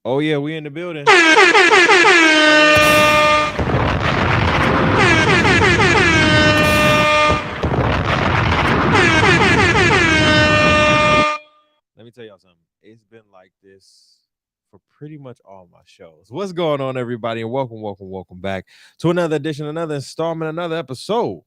Oh yeah, we in the building. Let me tell y'all something. It's been like this for pretty much all my shows. What's going on, everybody? And welcome back to another edition, another installment, another episode.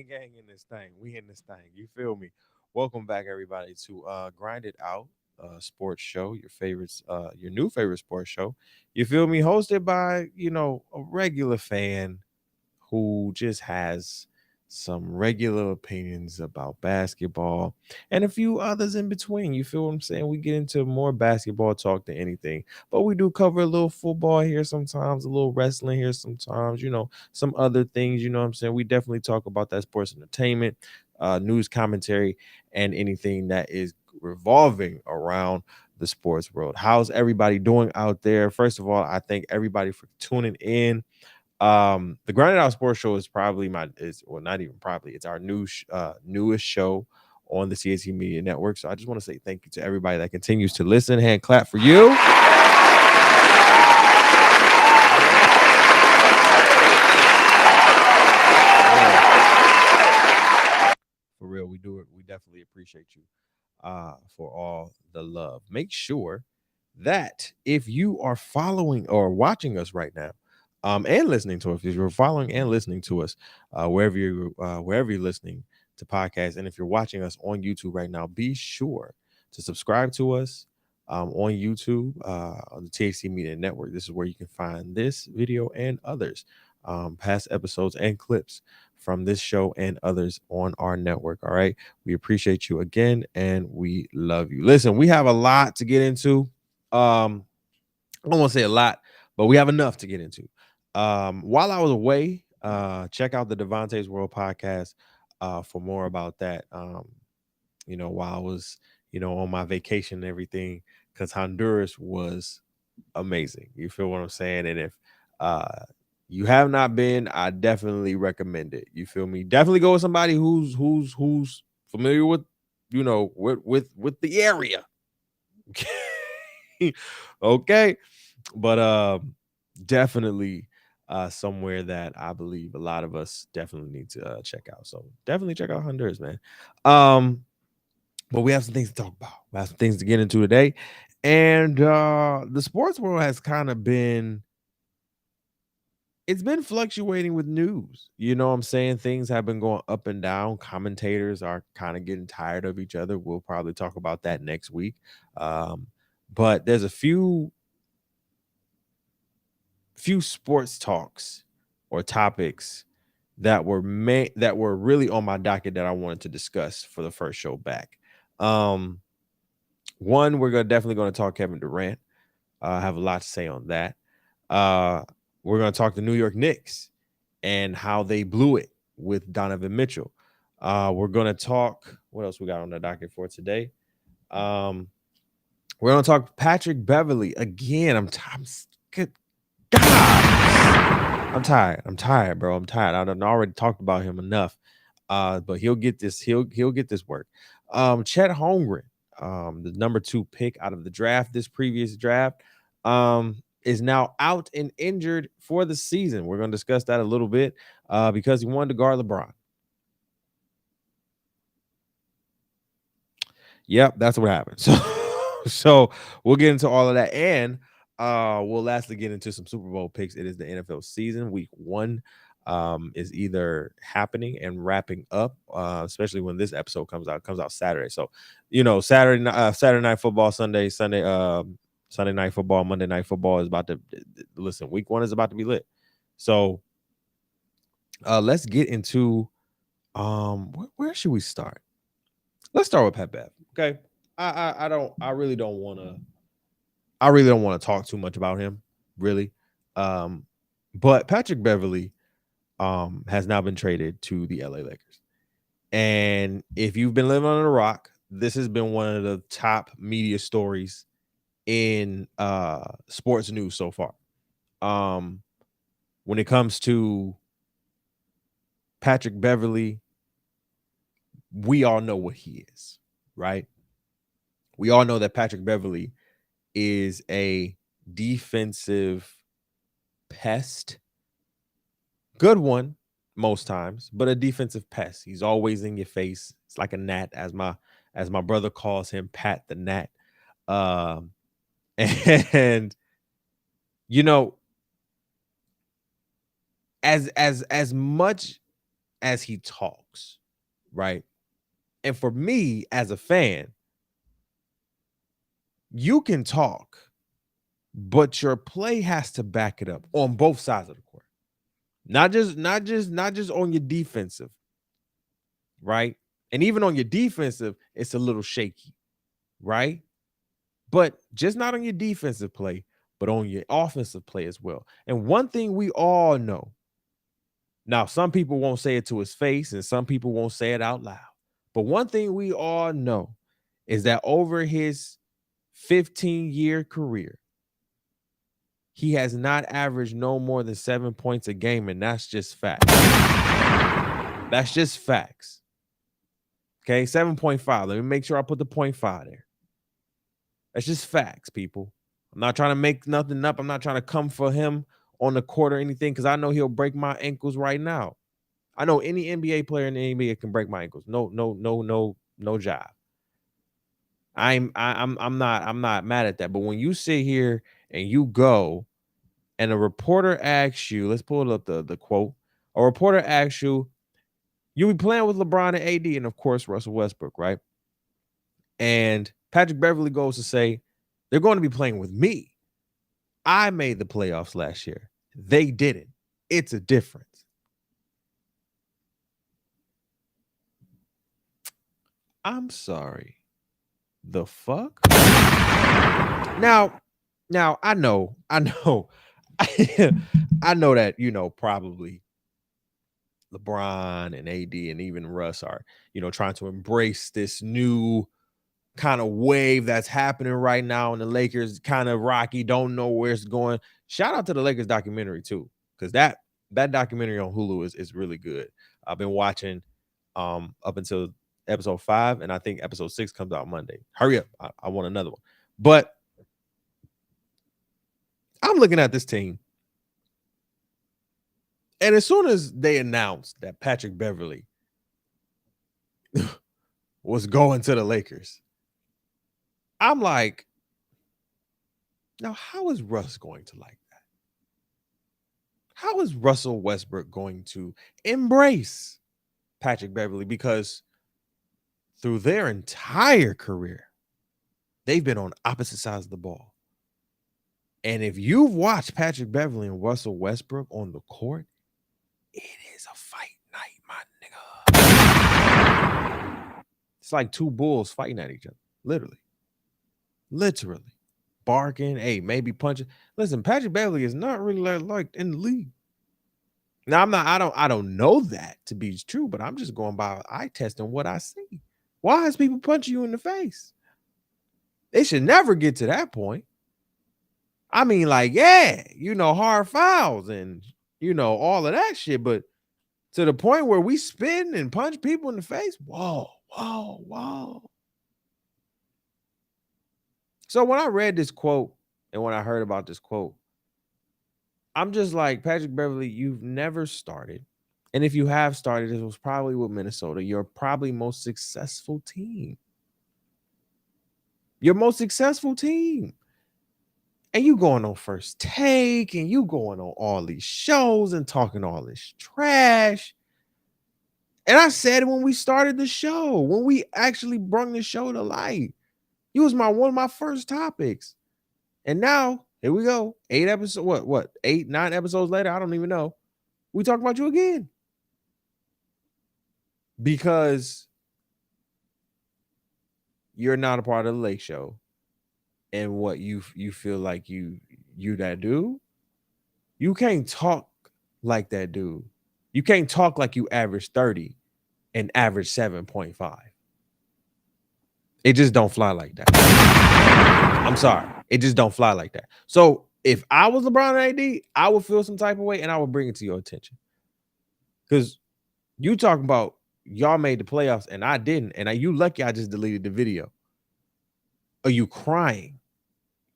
Gang in this thing. We in this thing. You feel me? Welcome back, everybody, to Grind It Out, sports show, your favorites, your new favorite sports show. You feel me? Hosted by, a regular fan who just has some regular opinions about basketball and a few others in between. You feel what I'm saying? We get into more basketball talk than anything, but we do cover a little football here sometimes, a little wrestling here sometimes, some other things, you know what I'm saying? We definitely talk about that sports entertainment, news commentary, and anything that is revolving around the sports world. How's everybody doing out there? First of all, I thank everybody for tuning in. The Grinded Out Sports Show is probably not even probably, it's our newest show on the CAC Media Network. So I just want to say thank you to everybody that continues to listen. Hand clap for you. For real, we do it. We definitely appreciate you for all the love. Make sure that if you are following or watching us right now, and listening to us, if you're following and listening to us, wherever you're listening to podcasts, and if you're watching us on YouTube right now, be sure to subscribe to us on YouTube, on the THC Media Network. This is where you can find this video and others, past episodes and clips from this show and others on our network. All right, we appreciate you again, and we love you. Listen, we have a lot to get into. I don't want to say a lot, but we have enough to get into. While I was away, check out the Devontae's World podcast for more about that. While I was, on my vacation and everything, because Honduras was amazing. You feel what I'm saying? And if you have not been, I definitely recommend it. You feel me? Definitely go with somebody who's familiar with, with the area. Okay. But definitely somewhere that I believe a lot of us definitely need to check out. So definitely check out Honduras, man. But we have some things to talk about. We have some things to get into today. And the sports world has kind of been, it's been fluctuating with news. You know what I'm saying? Things have been going up and down. Commentators are kind of getting tired of each other. We'll probably talk about that next week. But there's a few sports talks or topics that were really on my docket that I wanted to discuss for the first show back. One, we're definitely going to talk Kevin Durant. I have a lot to say on that. We're going to talk the New York Knicks and how they blew it with Donovan Mitchell. We're going to talk, what else we got on the docket for today? We're going to talk Patrick Beverly again. I'm tired. I'm tired, bro. I'm tired. I already talked about him enough. But he'll get this. He'll get this work. Chet Holmgren, the number 2 pick out of the draft, this previous draft, is now out and injured for the season. We're going to discuss that a little bit because he wanted to guard LeBron. Yep, that's what happened. So we'll get into all of that, and we'll lastly get into some Super Bowl picks. It is the NFL season. Week 1 is either happening and wrapping up, especially when this episode comes out. It comes out Saturday. So, Saturday night football, Sunday night football, Monday night football is about to listen. Week 1 is about to be lit. So let's get into where should we start? Let's start with Pat Bev. Okay. I really don't want to talk too much about him, really. But Patrick Beverly has now been traded to the LA Lakers. And if you've been living under a rock, this has been one of the top media stories in sports news so far. When it comes to Patrick Beverly we all know what he is, right? We all know that Patrick Beverly is a defensive pest. Good one most times, but a defensive pest. He's always in your face. It's like a gnat, as my brother calls him, Pat the Gnat. Um, and you know, as much as he talks, right? And for me as a fan, you can talk, but your play has to back it up on both sides of the court. Not just on your defensive, right? And even on your defensive, it's a little shaky, right? But just not on your defensive play, but on your offensive play as well. And one thing we all know, now some people won't say it to his face and some people won't say it out loud, but one thing we all know is that over his 15-year career, he has not averaged no more than 7 points a game, and that's just facts. That's just facts. Okay, 7.5. Let me make sure I put the 0.5 there. That's just facts, people. I'm not trying to make nothing up. I'm not trying to come for him on the court or anything, because I know he'll break my ankles right now. I know any NBA player in the NBA can break my ankles. No job. I'm not mad at that. But when you sit here and you go and a reporter asks you, let's pull up the quote. A reporter asks you, you'll be playing with LeBron and AD, and of course Russell Westbrook, right? And Patrick Beverly goes to say, they're going to be playing with me. I made the playoffs last year. They didn't. It's a difference. I'm sorry. The fuck? Now, I know. I know that, probably LeBron and AD and even Russ are, trying to embrace this new kind of wave that's happening right now, and the Lakers kind of rocky, don't know where it's going. Shout out to the Lakers documentary too, because that documentary on Hulu is really good. I've been watching up until episode 5, and I think episode 6 comes out Monday. Hurry up, I want another one. But I'm looking at this team, and as soon as they announced that Patrick Beverly was going to the Lakers, I'm like, now how is Russ going to like that? How is Russell Westbrook going to embrace Patrick Beverly? Because through their entire career, they've been on opposite sides of the ball. And if you've watched Patrick Beverly and Russell Westbrook on the court, it is a fight night, my nigga. It's like two bulls fighting at each other, literally. Barking, hey, maybe punching. Listen, Patrick Beverly is not really liked in the league. Now, I don't know that to be true, but I'm just going by eye testing what I see. Why is people punching you in the face? They should never get to that point. I mean, like, yeah, hard fouls and, all of that shit. But to the point where we spin and punch people in the face, whoa. So when I read this quote and when I heard about this quote, I'm just like, Patrick Beverly, you've never started. And if you have started, it was probably with Minnesota, your probably most successful team. Your most successful team. And you going on First Take, and you going on all these shows and talking all this trash. And I said it when we started the show, when we actually brought the show to light. It was one of my first topics. And now, here we go. 8 episodes, what? 8, 9 episodes later, I don't even know. We talk about you again. Because you're not a part of the Lake Show. And what you feel like you that dude, you can't talk like that dude. You can't talk like you average 30 and average 7.5. It just don't fly like that. I'm sorry. It just don't fly like that. So if I was LeBron and AD, I would feel some type of way and I would bring it to your attention. Because you talking about y'all made the playoffs and I didn't, and you lucky I just deleted the video. Are you crying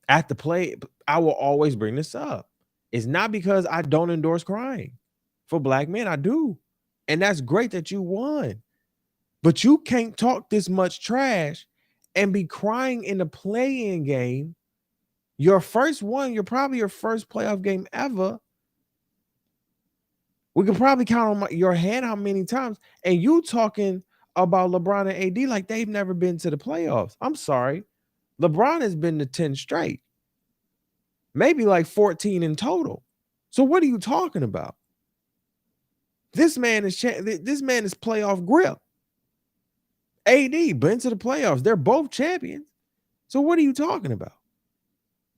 at the play? I will always bring this up. It's not because I don't endorse crying for black men. I do. And that's great that you won. But you can't talk this much trash and be crying in the play-in game. Your first one, you're probably your first playoff game ever. We can probably count on your hand how many times. And you talking about LeBron and AD like they've never been to the playoffs. I'm sorry. LeBron has been to 10 straight. Maybe like 14 in total. So what are you talking about? This man is playoff grip. AD been to the playoffs. They're both champions. So what are you talking about?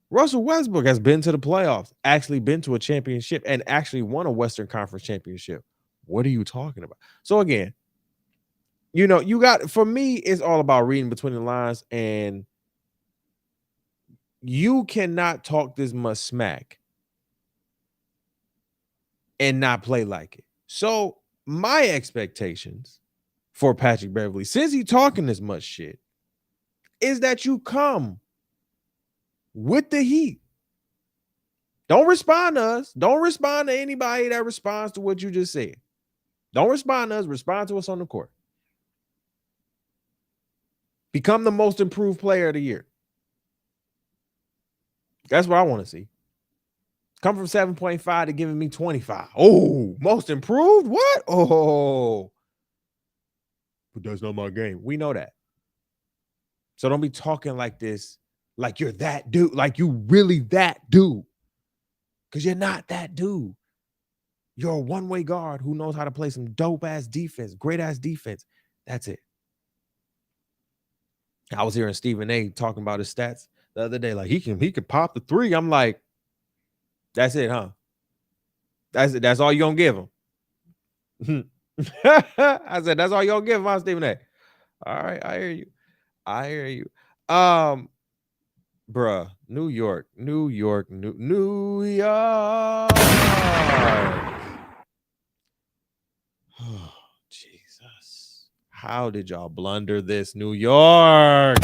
Russell Westbrook has been to the playoffs, actually been to a championship, and actually won a Western Conference championship. What are you talking about? So again, you know, for me, it's all about reading between the lines, and you cannot talk this much smack and not play like it. So my expectations for Patrick Beverly, since he's talking this much shit, is that you come with the heat. Don't respond to us. Don't respond to anybody that responds to what you just said. Don't respond to us. Respond to us on the court. Become the most improved player of the year. That's what I want to see. Come from 7.5 to giving me 25. Oh, most improved? What? Oh. But that's not my game. We know that. So don't be talking like this, like you're that dude, like you really that dude. Because you're not that dude. You're a one-way guard who knows how to play some dope-ass defense, great-ass defense. That's it. I was hearing Stephen A. talking about his stats the other day. Like, he could pop the three. I'm like, that's it, huh? That's it. That's all you're going to give him. I said, that's all you're going to give him, huh, Stephen A. All right, I hear you. Bruh, New York. Oh, Jesus. How did y'all blunder this, New York?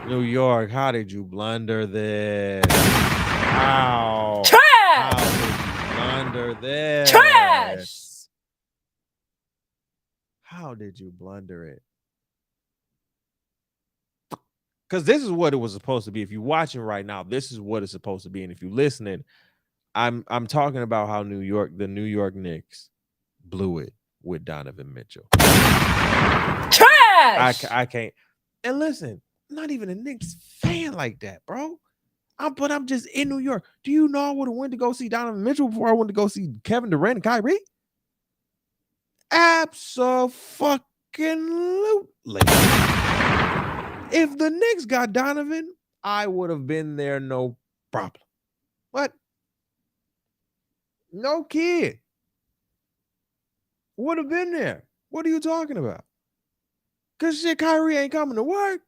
New York, how did you blunder this? How? Trash! How did you blunder this? Trash! How did you blunder it? Because this is what it was supposed to be. If you're watching right now, this is what it's supposed to be. And if you're listening, I'm talking about how the New York Knicks blew it with Donovan Mitchell. Trash! I can't. And listen, I'm not even a Knicks fan like that, bro. But I'm just in New York. Do you know I would have went to go see Donovan Mitchell before I went to go see Kevin Durant and Kyrie? Abso-fucking-lutely. If the Knicks got Donovan, I would have been there, no problem. What? No kid. Would have been there. What are you talking about? Because shit, Kyrie ain't coming to work.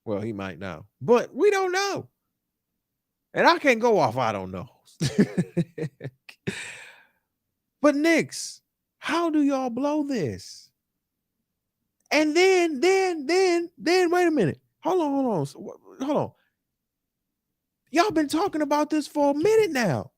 Well, he might now, but we don't know. And I can't go off I don't know. But Knicks, how do y'all blow this? And then, wait a minute. Hold on. Y'all been talking about this for a minute now.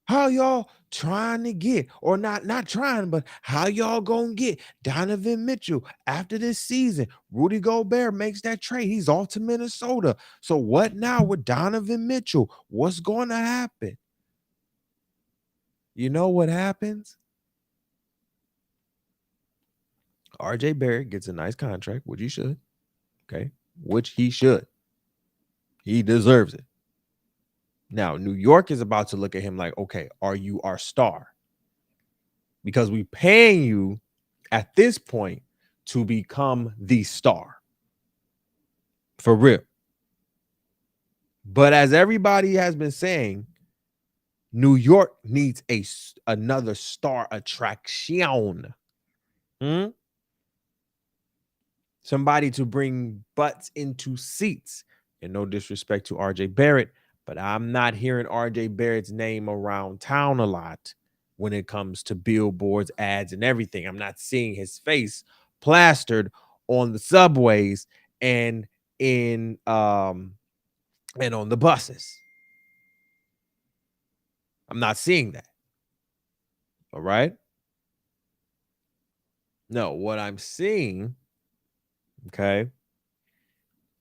How y'all trying to get, or not trying, but how y'all gonna get Donovan Mitchell after this season? Rudy Gobert makes that trade. He's off to Minnesota. So what now with Donovan Mitchell? What's going to happen? You know what happens? RJ Barrett gets a nice contract, which he should. Okay. Which he should. He deserves it. Now, New York is about to look at him like, okay, are you our star? Because we paying you at this point to become the star. For real. But as everybody has been saying, New York needs another star attraction. Somebody to bring butts into seats. And no disrespect to RJ Barrett, but I'm not hearing RJ Barrett's name around town a lot when it comes to billboards, ads, and everything. I'm not seeing his face plastered on the subways and and on the buses. I'm not seeing that. All right. No, what I'm seeing, okay,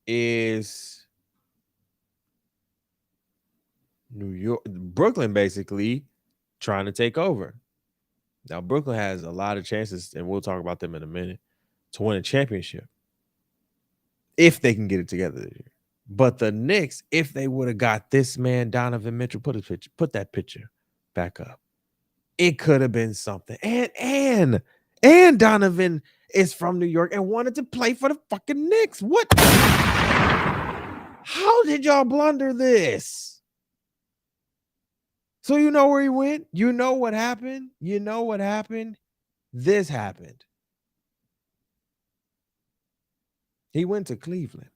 is New York, Brooklyn basically trying to take over. Now, Brooklyn has a lot of chances, and we'll talk about them in a minute, to win a championship if they can get it together this year. But the Knicks, if they would have got this man, Donovan Mitchell, put that picture back up. It could have been something. And Donovan is from New York and wanted to play for the fucking Knicks. What? How did y'all blunder this? So you know where he went? You know what happened? You know what happened? This happened. He went to Cleveland.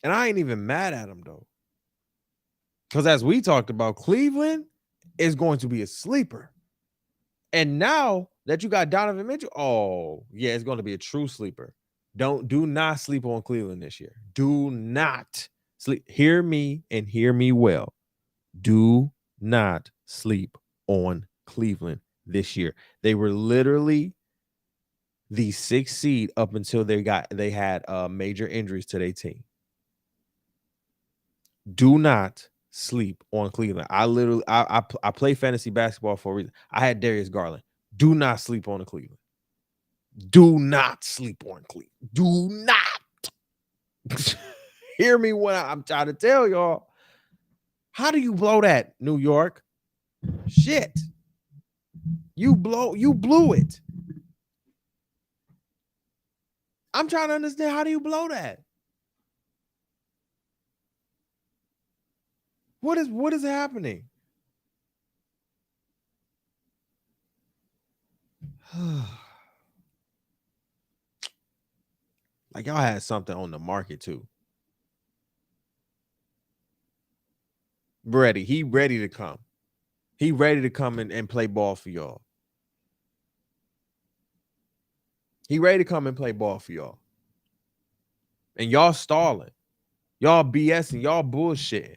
And I ain't even mad at him, though. Because as we talked about, Cleveland is going to be a sleeper. And now that you got Donovan Mitchell, oh, yeah, it's going to be a true sleeper. Do not sleep on Cleveland this year. Do not sleep. Hear me and hear me well. Do not sleep on Cleveland this year. They were literally the 6th seed up until they had major injuries to their team. Do not sleep on Cleveland. I play fantasy basketball for a reason. I had Darius Garland. Do not sleep on the Cleveland. Do not sleep on Cleveland. Do not. Hear me when I'm trying to tell y'all. How do you blow that, New York? Shit. You blew it. I'm trying to understand, how do you blow that? What is happening? Like, y'all had something on the market too. He ready to come. He ready to come and play ball for y'all. He ready to come and play ball for y'all. And y'all stalling. Y'all BSing. Y'all bullshitting.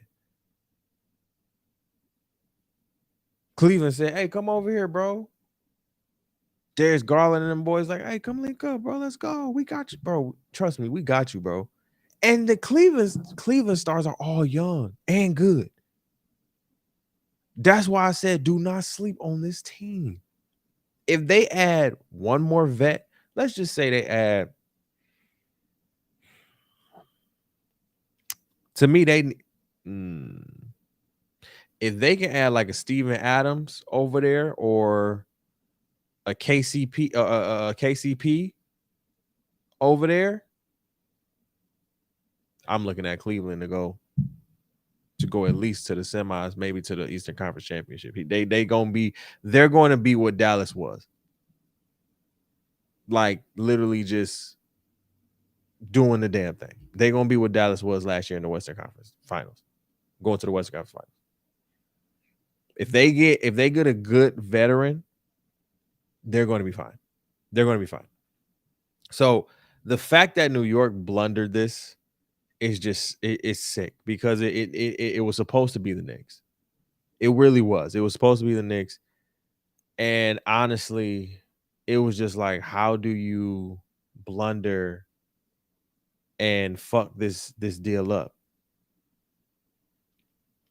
Cleveland said, hey, come over here, bro. Darius Garland and them boys like, hey, come link up, bro. Let's go. We got you, bro. Trust me, we got you, bro. And the Cleveland Stars are all young and good. That's why I said do not sleep on this team. If they add one more vet, let's just say they add, to me, if they can add like a Steven Adams over there or a KCP over there, I'm looking at Cleveland to go at least to the semis, maybe to the Eastern Conference Championship. They're going to be what Dallas was. Like, literally just doing the damn thing. They're going to be what Dallas was last year in the Western Conference Finals. Going to the Western Conference Finals. If they get a good veteran, they're going to be fine. They're going to be fine. So the fact that New York blundered this is just it's sick, because it was supposed to be the Knicks. It really was. It was supposed to be the Knicks. And honestly, it was just like, how do you blunder and fuck this deal up?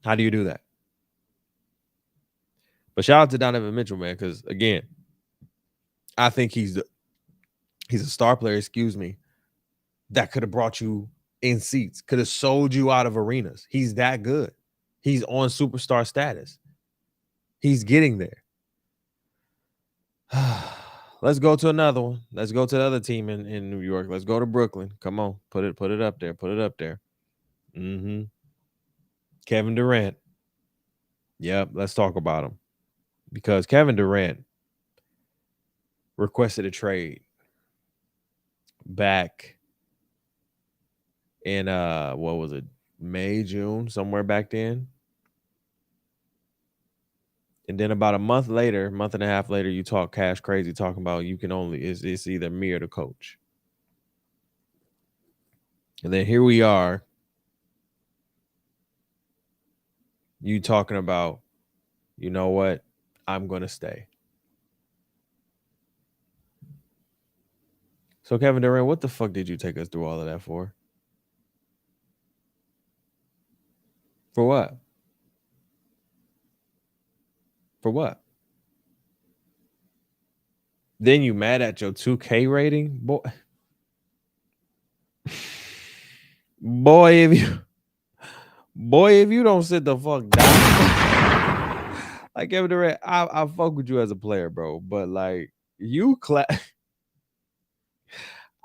How do you do that? But shout out to Donovan Mitchell, man, because again, I think he's a star player, that could have brought you in seats, could have sold you out of arenas. He's that good. He's on superstar status. He's getting there. Let's go to another one. Let's go to the other team in New York. Let's go to Brooklyn. Come on, put it up there. Put it up there. Kevin Durant. Yep, let's talk about him, because Kevin Durant requested a trade back in what was it, May, June, somewhere back then. And then about a month and a half later, you talk cash crazy, talking about you can only it's either me or the coach. And then here we are, you talking about, you know what, I'm gonna stay. So Kevin Durant, what the fuck did you take us through all of that for? For what? For what? Then you mad at your 2K rating? Boy, if you don't sit the fuck down. Like Kevin Durant, I fuck with you as a player, bro. But like you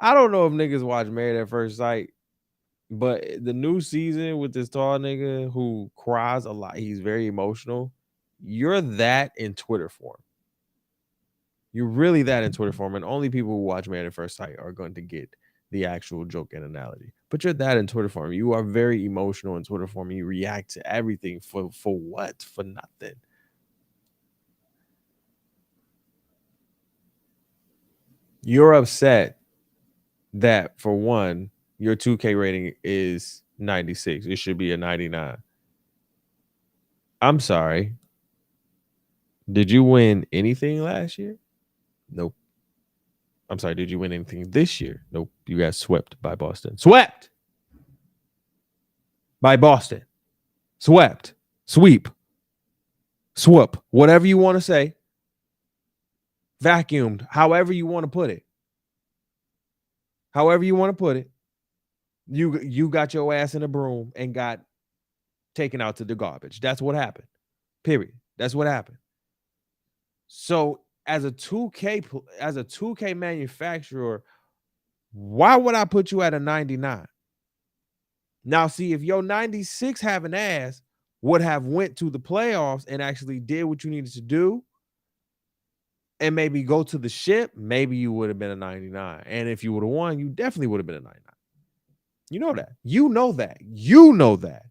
I don't know if niggas watch Married at First Sight, but the new season with this tall nigga who cries a lot, he's very emotional. You're that in Twitter form. You're really that in Twitter form, and only people who watch Married at First Sight are going to get the actual joke and analogy. But you're that in Twitter form. You are very emotional in Twitter form. You react to everything for what? For nothing. You're upset that for one, your 2K rating is 96. It should be a 99. I'm sorry. Did you win anything last year? Nope. I'm sorry. Did you win anything this year? Nope. You got swept by Boston. Swept by Boston. Swept. Sweep. Swoop. Whatever you want to say. Vacuumed. However you want to put it. However you want to put it. You got your ass in a broom and got taken out to the garbage. That's what happened. Period. That's what happened. So as a 2K manufacturer, why would I put you at a 99? Now, see, if your 96 having ass would have went to the playoffs and actually did what you needed to do and maybe go to the ship, maybe you would have been a 99. And if you would have won, you definitely would have been a 99. You know that. You know that. You know that.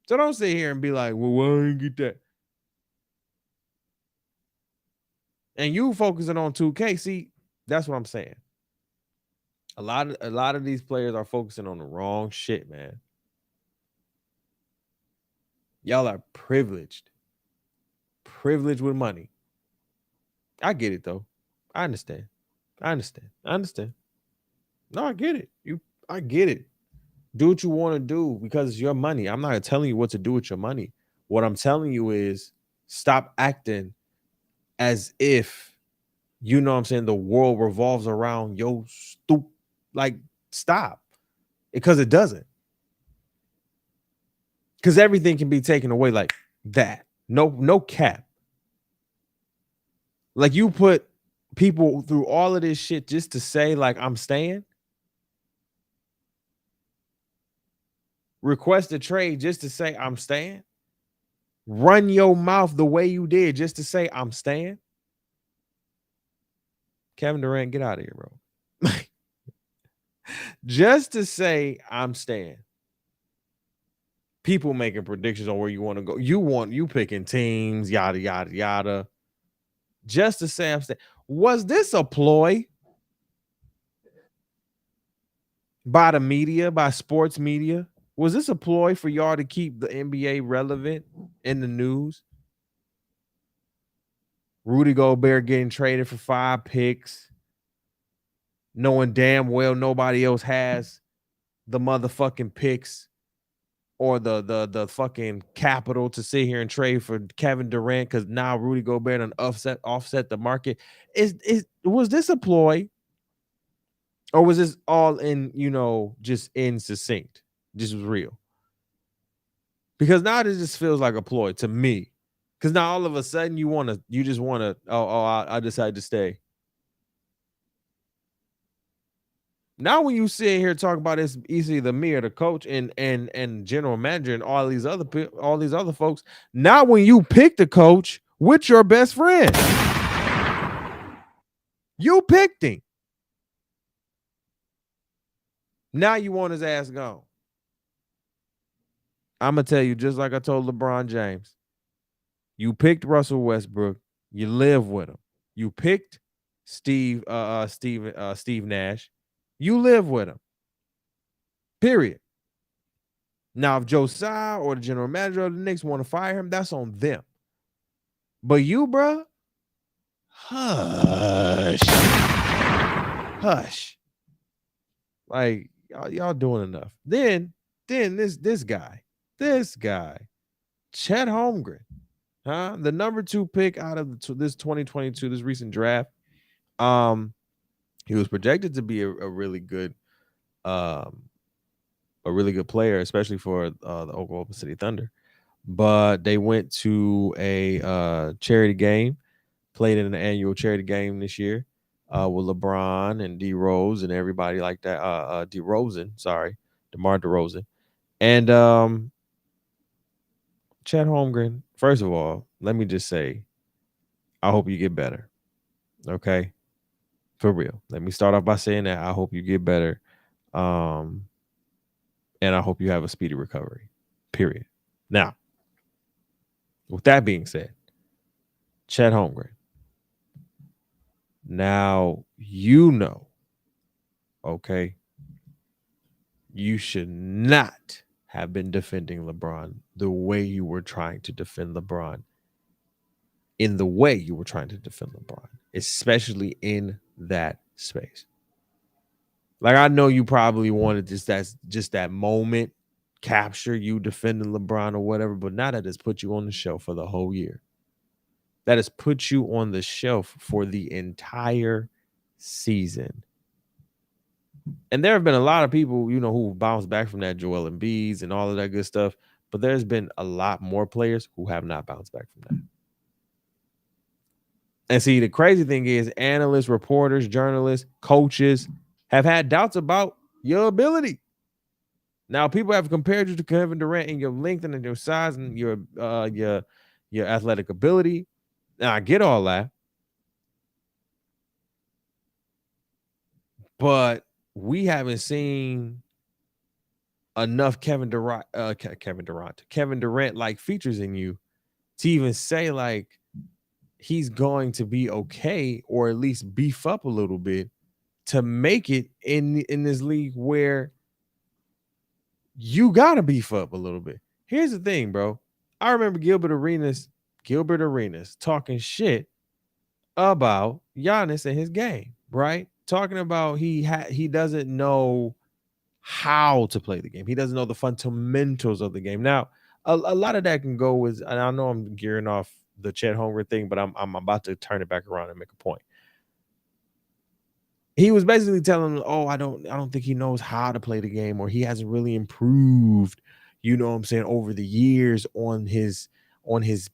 So don't sit here and be like, well, why didn't get that? And you focusing on 2K. See, that's what I'm saying. A lot of these players are focusing on the wrong shit, man. Y'all are privileged. Privileged with money. I get it though. I understand. I understand. No, I get it. I get it. Do what you want to do because it's your money. I'm not telling you what to do with your money. What I'm telling you is stop acting as if, you know what I'm saying, the world revolves around yo stupid. Like, stop. Because it doesn't. Because everything can be taken away like that. No cap. Like, you put people through all of this shit just to say, like, I'm staying. Request a trade just to say I'm staying. Run your mouth the way you did just to say I'm staying. Kevin Durant, get out of here, bro. Just to say I'm staying. People making predictions on where you want to go. You picking teams, yada, yada, yada. Just to say I'm staying. Was this a ploy by the media, by sports media? Was this a ploy for y'all to keep the NBA relevant in the news? Rudy Gobert getting traded for 5 picks, knowing damn well nobody else has the motherfucking picks or the fucking capital to sit here and trade for Kevin Durant because now Rudy Gobert done offset the market. Was this a ploy? Or was this all in, just in succinct? This was real. Because now this just feels like a ploy to me. Because now all of a sudden you just want to, I decided to stay. Now when you sit here talking about it's either me or the coach and general manager and all these other folks, now when you pick the coach with your best friend, you picked him. Now you want his ass gone. I'm gonna tell you, just like I told LeBron James, You picked Russell Westbrook. You live with him. You picked Steve Nash. You live with him. Period. Now, if Joe Tsai or the general manager of the Knicks want to fire him, that's on them. But you, bro, hush. Like y'all doing enough. Then this guy, Chet Holmgren, the number 2 pick out of this 2022, this recent draft. He was projected to be a really good player, especially for the Oklahoma City Thunder. But they went to a charity game, played in an annual charity game this year with LeBron and D Rose and everybody like that. Demar Derozan. And Chet Holmgren, first of all, let me just say, I hope you get better. Okay? For real. Let me start off by saying that I hope you get better. And I hope you have a speedy recovery. Period. Now, with that being said, Chet Holmgren. Now, okay, you should not have been defending LeBron the way you were trying to defend LeBron. In the way you were trying to defend LeBron, especially in that space. Like, I know you probably wanted just that moment capture you defending LeBron or whatever, but now that has put you on the shelf for the whole year. That has put you on the shelf for the entire season. And there have been a lot of people, who bounced back from that, Joel Embiid and all of that good stuff. But there's been a lot more players who have not bounced back from that. And see, the crazy thing is analysts, reporters, journalists, coaches have had doubts about your ability. Now, people have compared you to Kevin Durant in your length and in your size and your athletic ability. Now, I get all that. But we haven't seen enough Kevin Durant like features in you to even say like he's going to be okay or at least beef up a little bit to make it in this league where you gotta beef up a little bit. Here's the thing, bro. I remember Gilbert Arenas talking shit about Giannis and his game, right? Talking about he doesn't know how to play the game. He doesn't know the fundamentals of the game. Now, a lot of that can go with, and I know I'm gearing off the Chet Holmgren thing, but I'm about to turn it back around and make a point. He was basically telling him, I don't think he knows how to play the game, or he hasn't really improved, over the years on his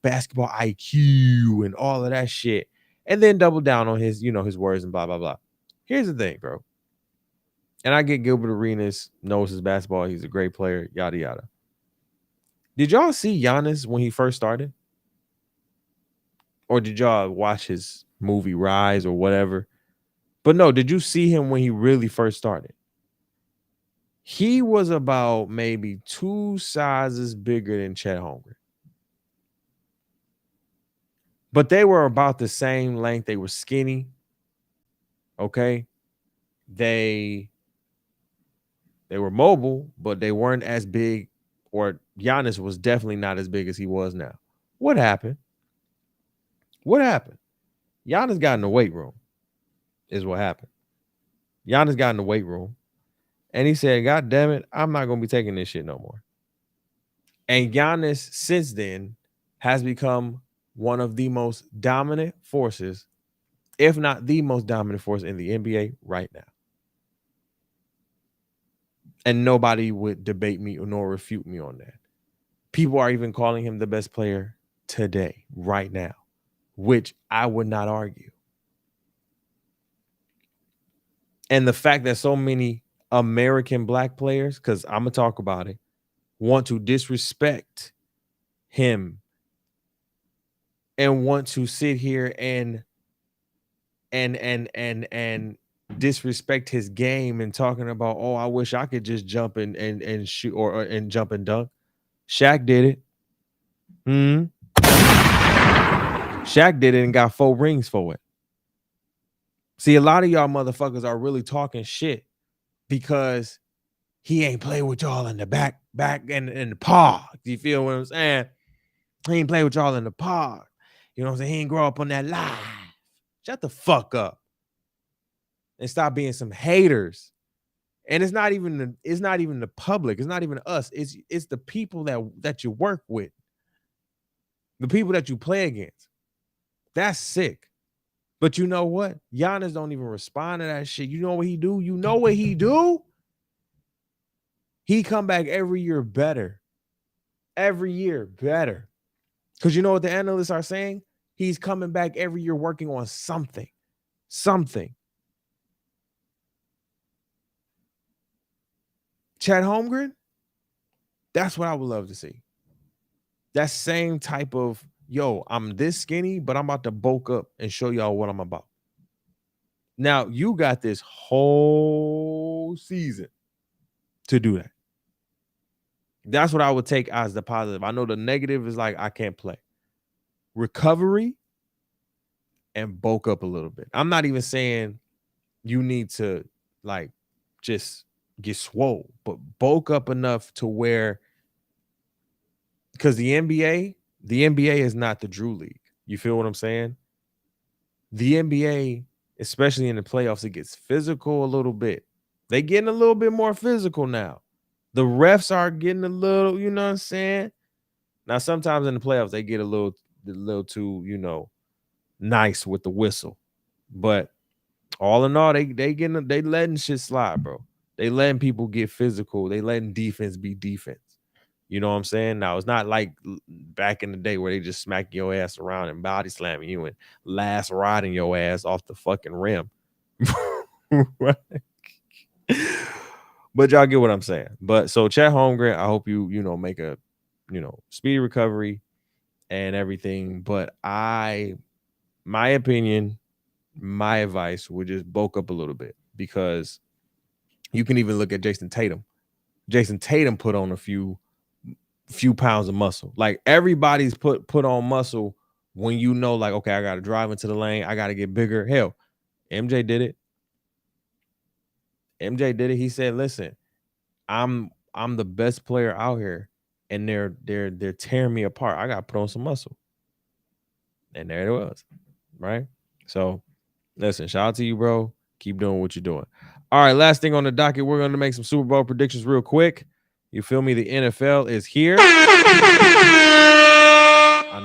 basketball IQ and all of that shit. And then double down on his, his words and blah, blah, blah. Here's the thing, bro. And I get Gilbert Arenas knows his basketball. He's a great player, yada, yada. Did y'all see Giannis when he first started? Or did y'all watch his movie Rise or whatever? But no, did you see him when he really first started? He was about maybe 2 sizes bigger than Chet Holmgren. But they were about the same length. They were skinny. Okay. They were mobile, but they weren't as big, or Giannis was definitely not as big as he was now. What happened? Giannis got in the weight room, is what happened. Giannis got in the weight room, and he said, God damn it, I'm not going to be taking this shit no more. And Giannis, since then, has become one of the most dominant forces, if not the most dominant force in the NBA right now. And nobody would debate me nor refute me on that. People are even calling him the best player today, right now, which I would not argue. And the fact that so many American black players, because I'm going to talk about it, want to disrespect him and want to sit here and disrespect his game and talking about, I wish I could just jump and shoot and jump and dunk. Shaq did it. Shaq did it and got 4 rings for it. See, a lot of y'all motherfuckers are really talking shit because he ain't play with y'all in the back in the park. You feel what I'm saying? He ain't play with y'all in the park. You know what I'm saying? He ain't grow up on that life. Shut the fuck up and stop being some haters. And it's not even the public. It's not even us. It's the people that you work with, the people that you play against. That's sick. But you know what? Giannis don't even respond to that shit. You know what he do? You know what he do? He come back every year better. Every year better. Because you know what the analysts are saying? He's coming back every year working on something. Something. Chet Holmgren? That's what I would love to see. That same type of, yo, I'm this skinny, but I'm about to bulk up and show y'all what I'm about. Now, you got this whole season to do that. That's what I would take as the positive. I know the negative is like, I can't play. Recovery and bulk up a little bit. I'm not even saying you need to like just get swole, but bulk up enough to where, because the NBA is not the Drew League. You feel what I'm saying? The NBA, especially in the playoffs, it gets physical a little bit. They getting a little bit more physical now. The refs are getting a little, you know what I'm saying? Now, sometimes in the playoffs, they get a little too, you know, nice with the whistle. But all in all, they letting shit slide, bro. They letting people get physical. They letting defense be defense. You know what I'm saying? Now, it's not like back in the day where they just smack your ass around and body slamming you and last riding your ass off the fucking rim. Right? But y'all get what I'm saying. But so Chet Holmgren, I hope you know, make a, you know, speedy recovery and everything. But my opinion, my advice would just bulk up a little bit, because you can even look at Jason Tatum. Jason Tatum put on a few pounds of muscle. Like, everybody's put on muscle when you know, like, okay, I got to drive into the lane. I got to get bigger. Hell, MJ did it. He said, listen, I'm the best player out here, and they're tearing me apart. I got to put on some muscle. And there it was. Right? So, listen, shout out to you, bro. Keep doing what you're doing. All right, last thing on the docket, we're going to make some Super Bowl predictions real quick. You feel me? The NFL is here. I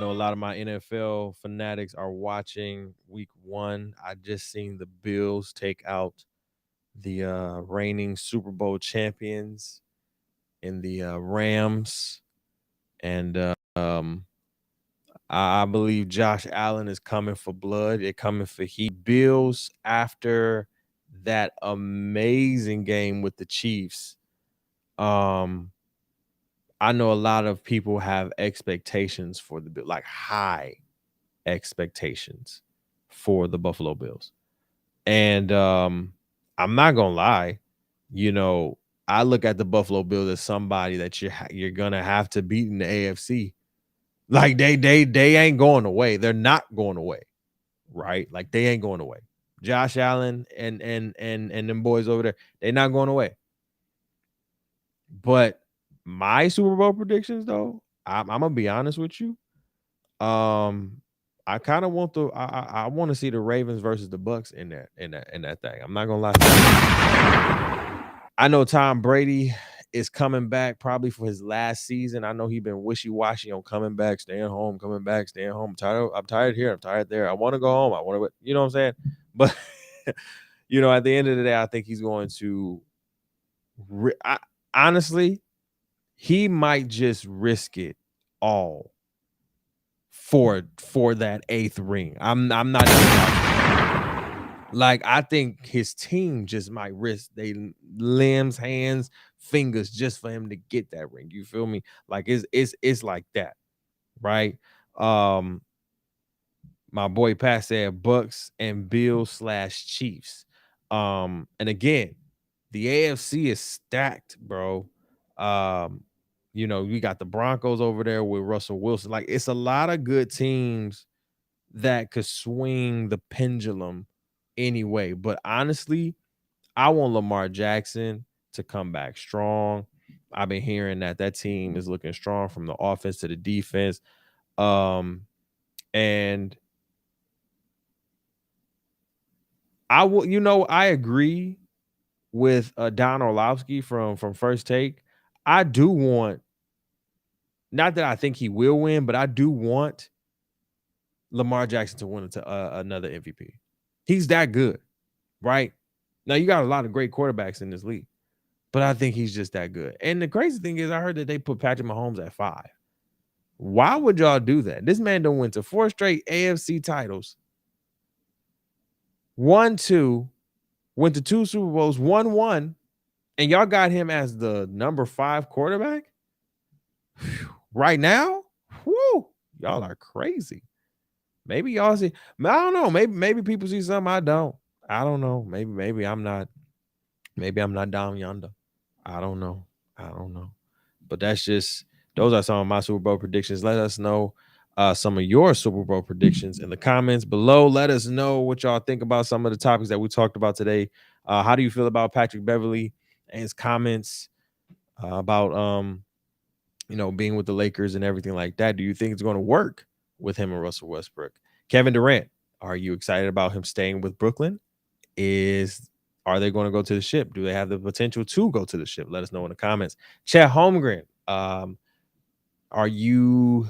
know a lot of my NFL fanatics are watching week 1. I just seen the Bills take out the reigning Super Bowl champions in the Rams. And I believe Josh Allen is coming for blood. They're coming for heat. Bills, after that amazing game with the Chiefs, I know a lot of people have expectations for the Bills, like high expectations for the Buffalo Bills. And I'm not gonna lie, you know, I look at the Buffalo Bills as somebody that you're gonna have to beat in the AFC. Like, they ain't going away. They're not going away, right? Like, they ain't going away. Josh Allen and them boys over there, they're not going away. But my Super Bowl predictions, though, I'm gonna be honest with you. I kind of want I want to see the Ravens versus the Bucks in that thing. I'm not gonna lie. I know Tom Brady is coming back probably for his last season. I know he's been wishy-washy on coming back, staying home, coming back, staying home. I'm tired here. I'm tired there. I want to go home. I want to, you know what I'm saying? But you know, at the end of the day, I think he's going to. Honestly, he might just risk it all for that 8th ring. I'm not even like, I think his team just might risk they limbs, hands, fingers just for him to get that ring. You feel me? Like, it's like that, right? My boy Pat said Bucks and Bills / Chiefs. And again, the AFC is stacked, bro. You know, we got the Broncos over there with Russell Wilson. Like, it's a lot of good teams that could swing the pendulum anyway. But honestly, I want Lamar Jackson to come back strong. I've been hearing that team is looking strong from the offense to the defense. And I will, I agree with Don Orlovsky from First Take. I do want, not that I think he will win, but I do want Lamar Jackson to win another MVP. He's that good, right? Now you got a lot of great quarterbacks in this league, but I think he's just that good. And the crazy thing is, I heard that they put Patrick Mahomes at 5. Why would y'all do that? This man done went to 4 straight AFC titles, 1, 2, went to 2 Super Bowls, won 1, and y'all got him as the number 5 quarterback right now. Whoo, y'all are crazy. Maybe y'all see. I don't know. Maybe people see something I don't. I don't know. Maybe I'm not. Maybe I'm not down yonder. I don't know. But those are some of my Super Bowl predictions. Let us know some of your Super Bowl predictions in the comments below. Let us know what y'all think about some of the topics that we talked about today. How do you feel about Patrick Beverly and his comments about being with the Lakers and everything like that? Do you think it's going to work with him and Russell Westbrook? Kevin Durant, are you excited about him staying with Brooklyn? Are they going to go to the ship? Do they have the potential to go to the ship? Let us know in the comments. Chet Holmgren, are you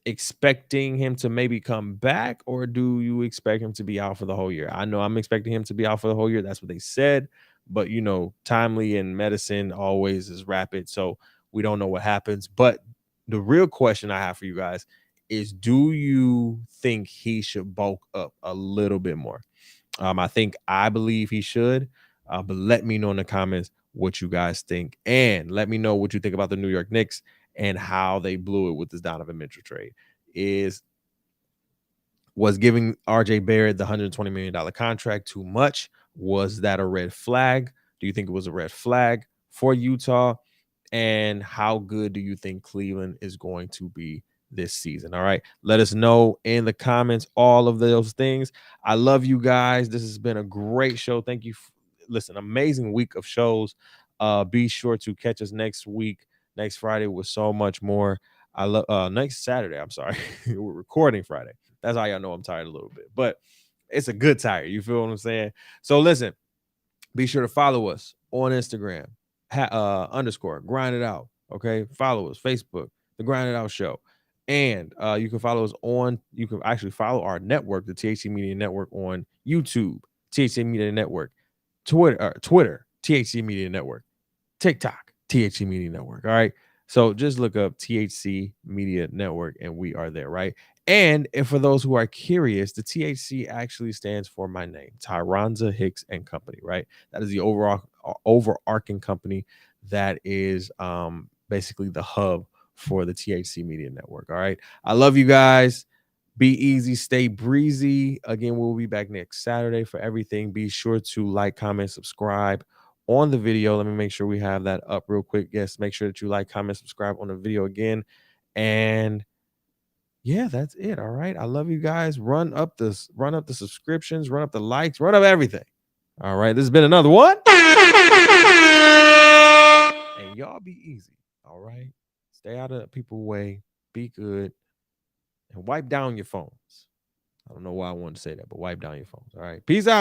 expecting him to maybe come back, or do you expect him to be out for the whole year? I know I'm expecting him to be out for the whole year. That's what they said. But, timely in medicine always is rapid. So we don't know what happens. But the real question I have for you guys is, do you think he should bulk up a little bit more? I believe he should. But let me know in the comments what you guys think. And let me know what you think about the New York Knicks and how they blew it with this Donovan Mitchell trade. Was giving RJ Barrett the $120 million contract too much? Was that a red flag? Do you think it was a red flag for Utah? And how good do you think Cleveland is going to be this season? All right. Let us know in the comments all of those things. I love you guys. This has been a great show. Thank you. Listen, amazing week of shows. Be sure to catch us next week, next Friday, with so much more. I love next Saturday. I'm sorry. We're recording Friday. That's how y'all know I'm tired a little bit, but it's a good tired. You feel what I'm saying? So listen, be sure to follow us on Instagram, _ grind it out. Okay. Follow us, Facebook, the Grind It Out Show. And you can actually follow our network, the THC Media Network, on YouTube, THC Media Network, Twitter, THC Media Network, TikTok, THC Media Network. All right. So just look up THC Media Network and we are there, right? And for those who are curious, the THC actually stands for my name, Tyronza Hicks and Company, right? That is the overarching company that is basically the hub for the THC Media Network. All right. I love you guys. Be easy, stay breezy. Again, we'll be back next Saturday for everything. Be sure to like, comment, subscribe on the video. Let me make sure we have that up real quick. Yes, make sure that you like, comment, subscribe on the video again. And yeah, that's it. All right. I love you guys. Run up the subscriptions, run up the likes, run up everything. All right. This has been another one. And y'all be easy. All right. Stay out of people's way. Be good. And wipe down your phones. I don't know why I wanted to say that, but wipe down your phones. All right. Peace out.